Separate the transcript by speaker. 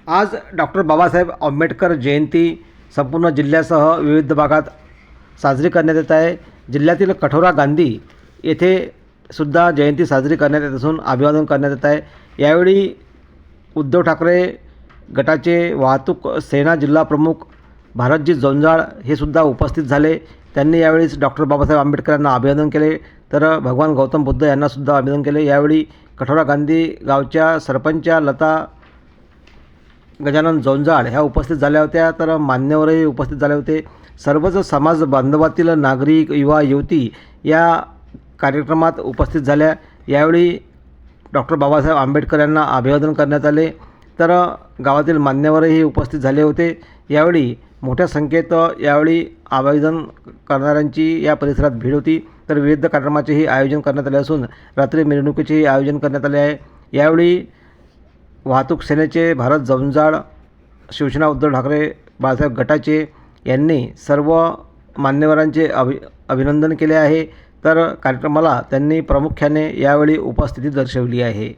Speaker 1: आज डॉक्टर बाबासाहेब आंबेडकर जयंती संपूर्ण जिल्ह्यासह विविध भागात साजरी करण्यात येत आहे। जिल्ह्यातील कठोरा गांधी येथे सुद्धा जयंती साजरी करण्यात येत असून अभिवादन करण्यात येत आहे। यावेळी उद्धव ठाकरे गटाचे वाहतूक सेना जिल्हा प्रमुख भारतजी जोंजाळ हे सुद्धा उपस्थित झाले। त्यांनी यावेळी डॉक्टर बाबासाहेब आंबेडकरांना अभिवादन केले, तर भगवान गौतम बुद्ध यांना सुद्धा अभिवादन केले। यावेळी कठोरा गांधी गावच्या सरपंच लता गजानन जोंजाळ ह्या उपस्थित झाल्या होत्या, तर मान्यवरही उपस्थित झाले होते। सर्वच समाज बांधवातील नागरिक, युवा, युवती या कार्यक्रमात उपस्थित झाल्या। यावेळी डॉक्टर बाबासाहेब आंबेडकर यांना अभिवादन करण्यात आले, तर गावातील मान्यवरही उपस्थित झाले होते। यावेळी मोठ्या संख्येत यावेळी अभिवादन करणाऱ्यांची या परिसरात भीड होती, तर विविध कार्यक्रमाचेही आयोजन करण्यात आले असून रात्री मिरवणुकीचेही आयोजन करण्यात आले आहे। यावेळी वाहतूक सेनेचे भारत जोंजाळ, शिवसेना उद्धव ठाकरे बाळासाहेब गटाचे यांनी सर्व मान्यवरांचे अभिनंदन केले आहे, तर कार्यक्रमाला त्यांनी प्रामुख्याने यावेळी उपस्थिती दर्शवली आहे।